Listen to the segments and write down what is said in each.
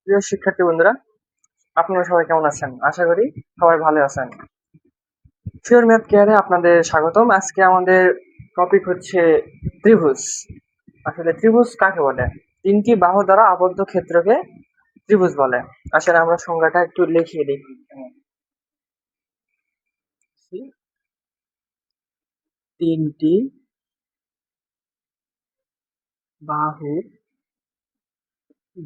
প্রিয় শিক্ষার্থী বন্ধুরা, আপনারা সবাই কেমন আছেন? আশা করি সবাই ভালো আছেন। ফিওর ম্যাথ কেয়ারে আপনাদের স্বাগতম। আজকে আমাদের টপিক হচ্ছে ত্রিভুজ। আসলে ত্রিভুজ কাকে বলে? তিনটি বাহু দ্বারা আবদ্ধ ক্ষেত্রকে ত্রিভুজ বলে। আসলে আমরা সংজ্ঞাটা একটু লিখিয়ে দেখি। তিনটি বাহু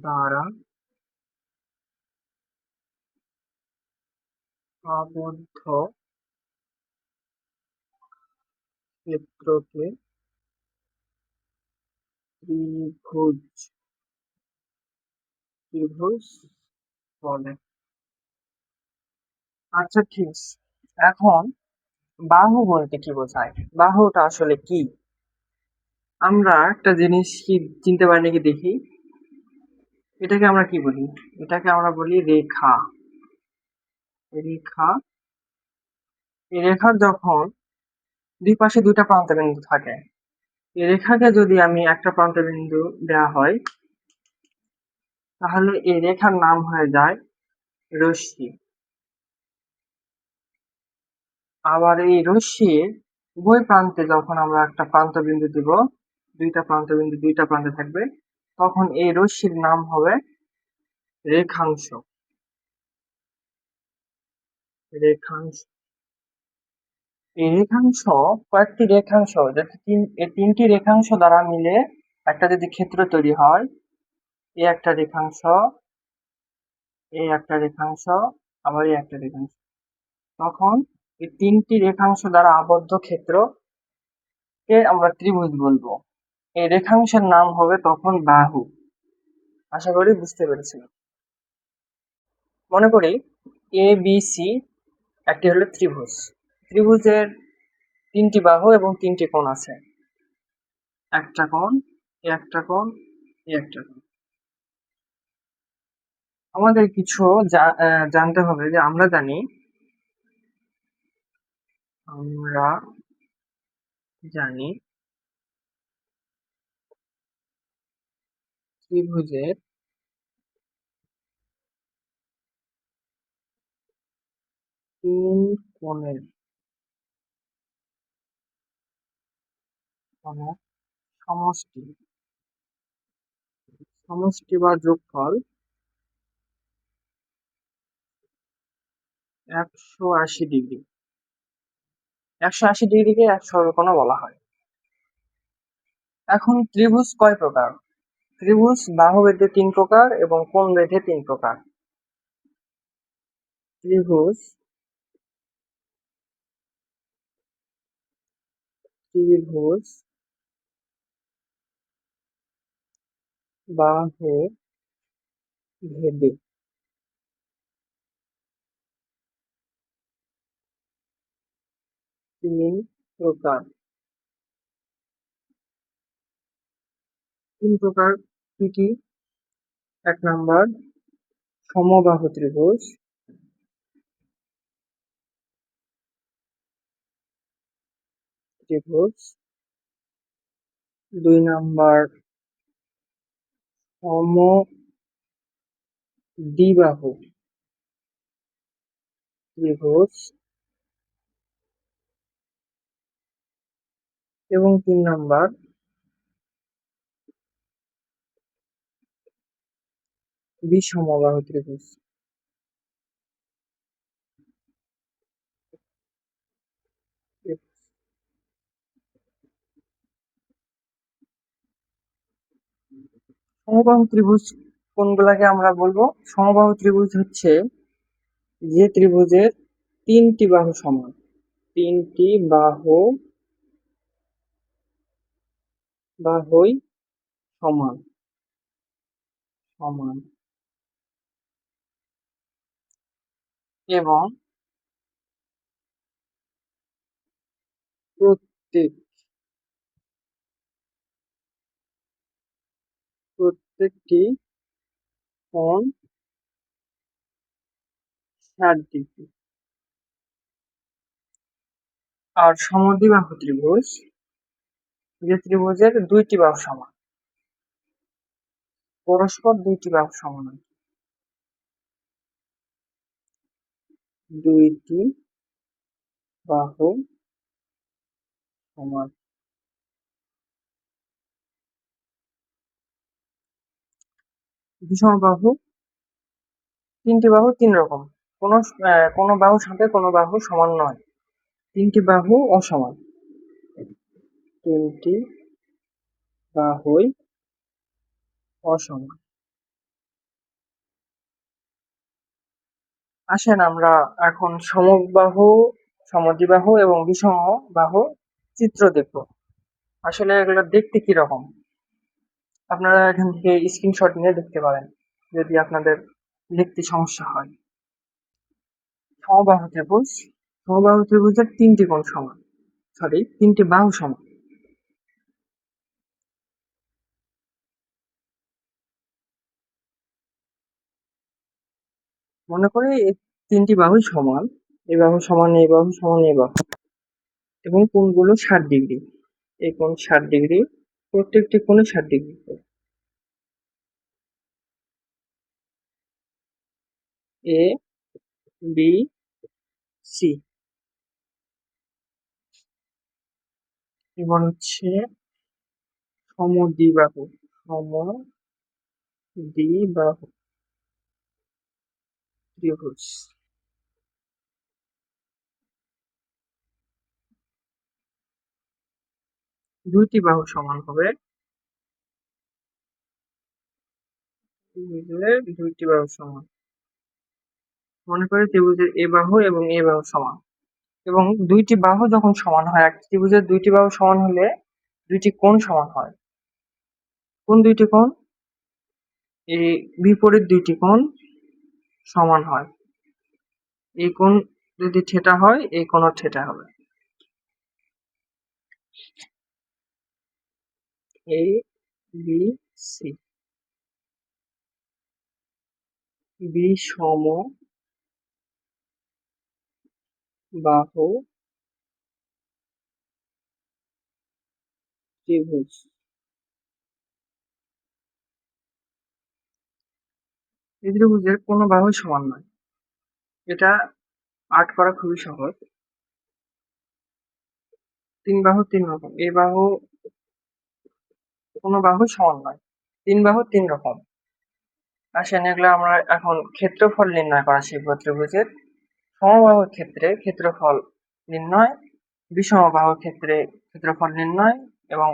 দ্বারা আবদ্ধ ক্ষেত্রকে ত্রিভুজ ত্রিভুজ বলে। আচ্ছা, ঠিক আছে। এখন বাহু বলতে কি বোঝায়? বাহুটা আসলে কি? আমরা একটা জিনিস কি চিনতে পারি নাকি দেখি। এটাকে আমরা কি বলি? এটাকে আমরা বলি রেখা। রেখা। এই রেখার যখন দুই পাশে দুইটা প্রান্তবিন্দু থাকে, এই রেখাকে যদি আমি একটা প্রান্তবিন্দু দেওয়া হয়, তাহলে এই রেখার নাম হয়ে যায় রশ্মি। আবার এই রশ্মির উভয় প্রান্তে যখন আমরা একটা প্রান্তবিন্দু দিব, দুইটা প্রান্তবিন্দু দুইটা প্রান্তে থাকবে, তখন এই রশ্মির নাম হবে রেখাংশ। রেখাংশ। এই রেখাংশ, কয়েকটি রেখাংশ, এই তিনটি রেখাংশ দ্বারা মিলে একটা যদি ক্ষেত্র তৈরি হয়, এই একটা রেখাংশ, এই একটা রেখাংশ, আবার এই একটা রেখাংশ, তখন এই তিনটি রেখাংশ দ্বারা আবদ্ধ ক্ষেত্রকে আমরা ত্রিভুজ বলবো। এই রেখাংশের নাম হবে তখন বাহু। আশা করি বুঝতে পেরেছেন। মনে করি এ বি সি একটি হলো ত্রিভুজ। ত্রিভুজের তিনটি বাহু এবং তিনটি কোণ আছে। একটা কোণ, একটা কোণ, একটা কোণ। আমাদের কিছু জানতে হবে যে আমরা জানি ত্রিভুজের তিন কোণের সমষ্টি সমষ্টি বা যোগফল 180 ডিগ্রি। 180 ডিগ্রিকে 100 কোণও বলা হয়। এখন ত্রিভুজ কয় প্রকার? ত্রিভুজ বাহু বেধে 3 প্রকার এবং কোণ বেধে 3 প্রকার। ত্রিভুজ ত্রিভুজ বাহু ভেদে 3 প্রকার। 3 প্রকার কি কি? 1 নম্বর সমবাহু ত্রিভুজ, ত্রিভুজ। 2 নম্বর সমদ্বিবাহু ত্রিভুজ এবং 3 নম্বর বিষমবাহু ত্রিভুজ। সমবাহু ত্রিভুজ কোনগুলাকে আমরা বলবো? সমবাহু ত্রিভুজ হচ্ছে যে ত্রিভুজের 3টি বাহু সমান। 3টি বাহুই সমান সমান এবং প্রত্যেক প্রত্যেকটি কোণ 60 ডিগ্রি। আর সমদ্বিবাহু ত্রিভুজ যে ত্রিভুজের 2টি বাহু সমান, পরস্পর 2টি বাহু সমান। দুইটি বাহু সমান। বিষমবাহু, তিনটি বাহু তিন রকম। কোনো বাহুর সাথে কোনো বাহু সমান নয়। তিনটি বাহু অসমান। তিনটি বাহুই অসমান। আসেন আমরা এখন সমবাহু, সমদ্বিবাহু এবং বিষমবাহু চিত্র দেখব। আসলে এগুলো দেখতে কিরকম আপনারা এখান থেকে স্ক্রিনশট নিয়ে দেখতে পারেন যদি আপনাদের লিখতে সমস্যা হয়। সমবাহু ত্রিভুজ, সমবাহু ত্রিভুজের তিনটি কোণ সমান, তিনটি বাহু সমান। মনে করি এই তিনটি বাহুই সমান, এই বাহু সমান, এই বাহু সমান, এই বাহু, এবং কোণগুলো 60 ডিগ্রি। এই কোণ 60 ডিগ্রি, প্রত্যেকটি কোণে 60 ডিগ্রি। A B C. এবার হচ্ছে সমদ্বিবাহু, সমদ্বিবাহু ত্রিভুজ। দুইটি বাহু সমান হবে, ত্রিভুজের দুইটি বাহু সমান। মনে করি ত্রিভুজের এ বাহু এবং এ বাহু সমান, এবং দুইটি বাহু যখন সমান হয়, এক ত্রিভুজের দুইটি বাহু সমান হলে দুইটি কোণ সমান হয়। কোন দুইটি কোণ? এই বিপরীত দুইটি কোণ সমান হয়। এই কোণ যদি থিটা হয়, এই কোণও থিটা হবে। A B C. বিষম বাহু ত্রিভুজ। এই ত্রিভুজের কোনো বাহুই সমান নয়। এটা আর্ট করা খুবই সহজ। তিন বাহু তিন রকম, এই বাহু কোনো বাহু সমান নয়। তিন বাহু তিন রকম। আসেন এগুলো আমরা এখন ক্ষেত্রফল নির্ণয় করা শিখব ত্রিভুজের। সমবাহুর ক্ষেত্রে ক্ষেত্রফল নির্ণয়, বিষমবাহুর ক্ষেত্রে ক্ষেত্রফল নির্ণয়, এবং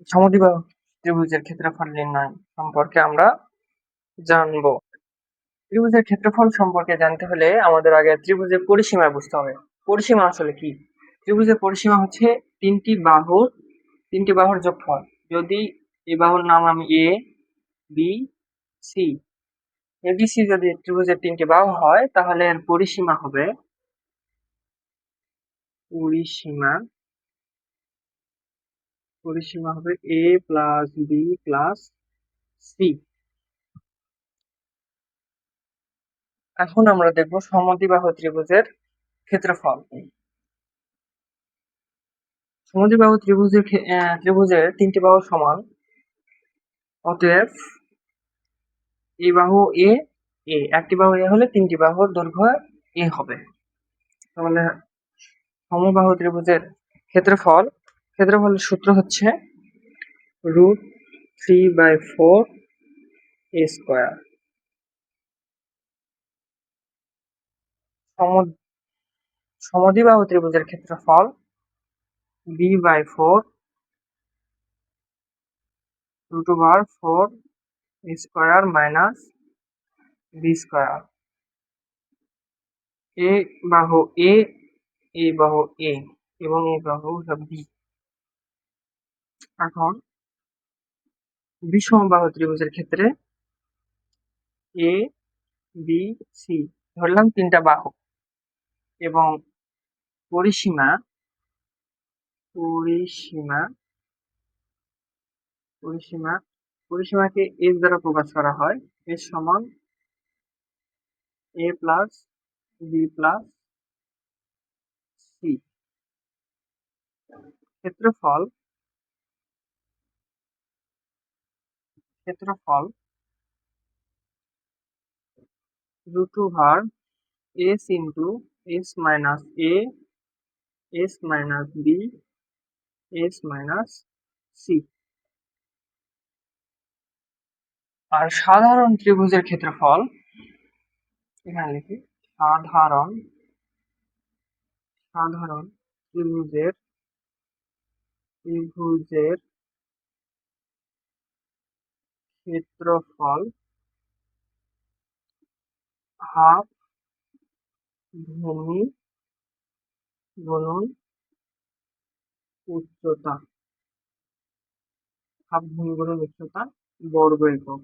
সমদ্বিবাহু ত্রিভুজের ক্ষেত্রফল নির্ণয় সম্পর্কে আমরা জানবো। ত্রিভুজের ক্ষেত্রফল সম্পর্কে জানতে হলে আমাদের আগে ত্রিভুজের পরিসীমা বুঝতে হবে। পরিসীমা আসলে কি? ত্রিভুজের পরিসীমা হচ্ছে তিনটি বাহুর যোগফল। যদি এই বাহুর নাম আমি এ বি সি, এবিসি যদি ত্রিভুজের তিনটি বাহু হয়, তাহলে এর পরিসীমা হবে পরিসীমা হবে এ প্লাস বি প্লাস সি। এখন আমরা দেখব সমদ্বিবাহু ত্রিভুজের ক্ষেত্রফল। সমদ্বিবাহু ত্রিভুজের তিনটি বাহু সমান, অতএব এই বাহু এ, একটি বাহু এ হলে তিনটি বাহুর দৈর্ঘ্য এ হবে। তাহলে সমবাহু ত্রিভুজের ক্ষেত্রফলের সূত্র হচ্ছে √3/4 a²। সমদ্বিবাহু ত্রিভুজের ক্ষেত্রফল b/4 √4 মাইনাস b²। এ বাহু এ, এই বাহু এ, এবং এই বাহু বি। এখন বিষমবাহু ত্রিভুজের ক্ষেত্রে এ বি সি ধরলাম তিনটা বাহু, এবং পরিসীমা পরিসীমা পরিসীমা পরিসীমাকে এস দ্বারা প্রকাশ করা হয়। এস সমান এ প্লাস বি প্লাস সি। ক্ষেত্রফল ক্ষেত্রফল √2 s into s minus a, s minus b, s minus c। আর সাধারণ ত্রিভুজের ক্ষেত্রফল এখানে লিখি, সাধারণ সাধারণ ত্রিভুজের ক্ষেত্রফল হাফ ভূমি গুণন উচ্চতা, হাফ ভূমি গুণন উচ্চতা বর্গ একক।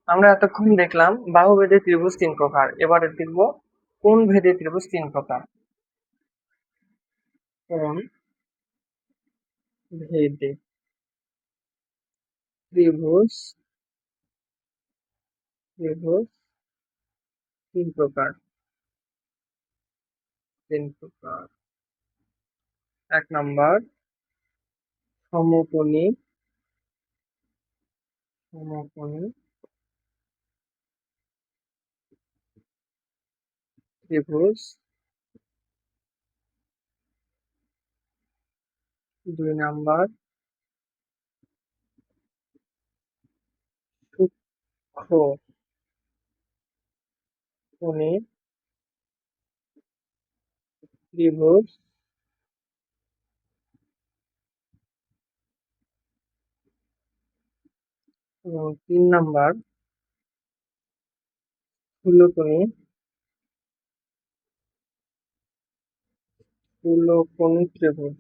আমরা এতক্ষণ দেখলাম বাহুভেদে ত্রিভুজ 3 প্রকার, এবারে দেখব কোণ ভেদে ত্রিভুজ 3 প্রকার। কোণ ভেদে ত্রিভুজ 3 প্রকার। 1 নাম্বার সমকোণী ত্রিভুজ, 2 নাম্বার সূক্ষ্মকোণী ত্রিভুজ, এবং 3 নাম্বার স্থূলকোণী ত্রিভুজ।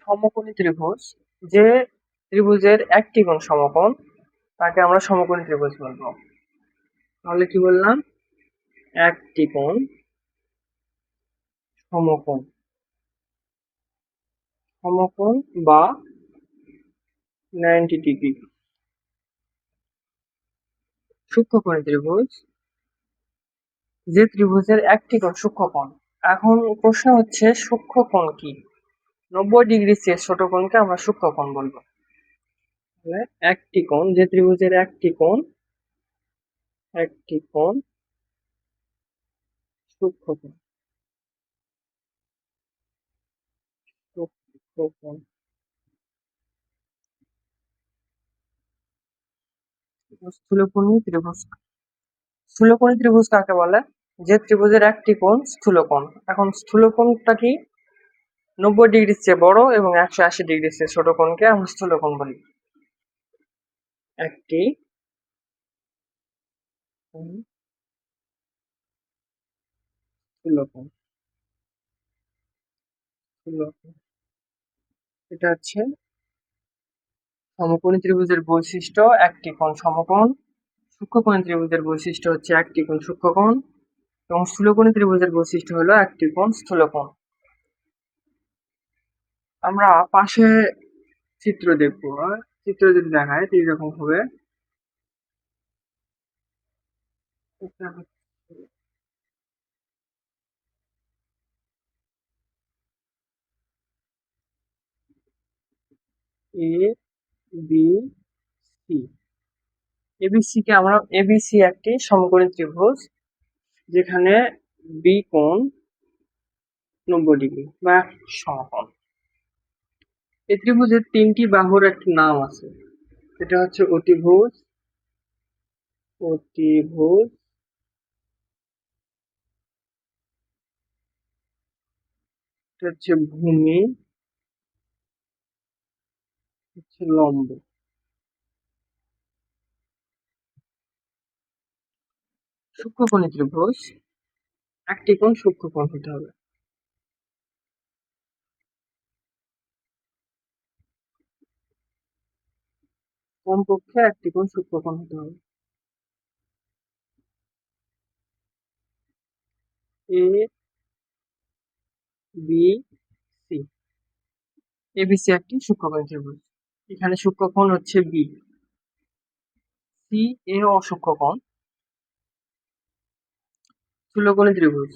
সমকোণী ত্রিভুজ, যে ত্রিভুজের একটি কোণ সমকোণ তাকে আমরা সমকোণী ত্রিভুজ বলবো। তাহলে কি বললাম, একটি কোণ সমকোণ, বা 90 ডিগ্রি। সূক্ষ্মকোণী ত্রিভুজ, যে ত্রিভুজের একটি কোণ সূক্ষ্মকোণ। এখন প্রশ্ন হচ্ছে সূক্ষ্মকোণ কি? 90 ডিগ্রি চেয়ে ছোট কোণকে আমরা সূক্ষ্মকোণ বলবো। তাহলে একটি কোণ, যে ত্রিভুজের একটি কোণ সূক্ষ্মকোণ। স্থূলকোণী ত্রিভুজ। স্থূলকোণী ত্রিভুজ কাকে বলে? যে ত্রিভুজের একটি কোণ স্থূলকোণ। এখন স্থূলকোণটা কি? 90 ডিগ্রির চেয়ে বড় এবং 180 ডিগ্রির চেয়ে ছোট কোণকে আমরা স্থূলকোণ বলি। একটি স্থূলকোণ, এটা হচ্ছে সমকোণী ত্রিভুজের বৈশিষ্ট্য, একটি কোণ সমকোণ। সূক্ষ্মকোণী ত্রিভুজের বৈশিষ্ট্য হচ্ছে একটি কোণ সূক্ষ্মকোণ, এবং স্থূলকোণী ত্রিভুজের বৈশিষ্ট্য হলো একটি কোণ স্থূলকোণ। আমরা পাশে চিত্র দেখবো, চিত্র যদি দেখায় তো এইরকম হবে। এ বি সি, এবিসি কে আমরা, এবিসি একটি সমকোণী ত্রিভুজ যেখানে বি কোণ 90 ডিগ্রি বা সমকোণ। এই ত্রিভুজের 3টি বাহুর একটি নাম আছে, এটা হচ্ছে অতিভুজ, এটা হচ্ছে ভূমি, হচ্ছে লম্ব। সূক্ষ্মকোণী ত্রিভুজ, একটি কোণ সূক্ষ্মকোণ হতে হবে। কমপক্ষে একটি কোণ সূক্ষ্মকোণ হতে হবে। এ বি সি, এবিসি একটি সূক্ষ্মকোণী ত্রিভুজ। এখানে সূক্ষ্মকোণ হচ্ছে বি, সি এ অসূক্ষ্মকোণ। স্থূলকোণী ত্রিভুজ।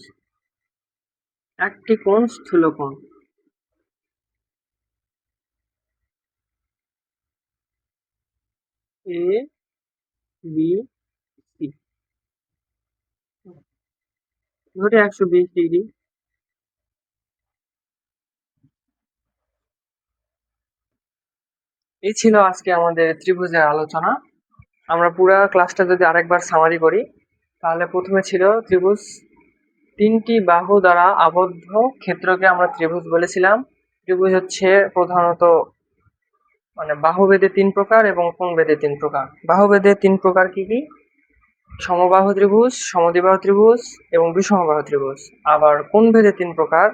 একটি কোণ স্থূলকোণ। এ বি সি ধরে 120 ডিগ্রি। এই ছিল আজকে আমাদের ত্রিভুজের আলোচনা। আমরা পুরা ক্লাসটা যদি আরেকবার সামারি করি, তাহলে প্রথমে ছিল ত্রিভুজ, তিনটি বাহু দ্বারা আবদ্ধ ক্ষেত্রকে আমরা ত্রিভুজ বলেছিলাম। ত্রিভুজ হচ্ছে প্রধানত বাহুভেদে 3 প্রকার এবং কোণভেদে 3 প্রকার। বাহুভেদে 3 প্রকার কি কি? সমবাহু ত্রিভুজ, সমদ্বিবাহু ত্রিভুজ এবং বিষমবাহু ত্রিভুজ। আবার কোণভেদে 3 প্রকার: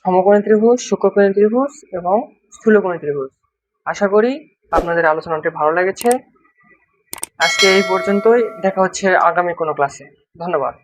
সমকোণী ত্রিভুজ, সূক্ষ্মকোণী ত্রিভুজ এবং স্থূলকোণী ত্রিভুজ। আশা করি আপনাদের আলোচনাটি ভালো লেগেছে। আজকে এই পর্যন্তই, দেখা হচ্ছে আগামী কোনো ক্লাসে। ধন্যবাদ।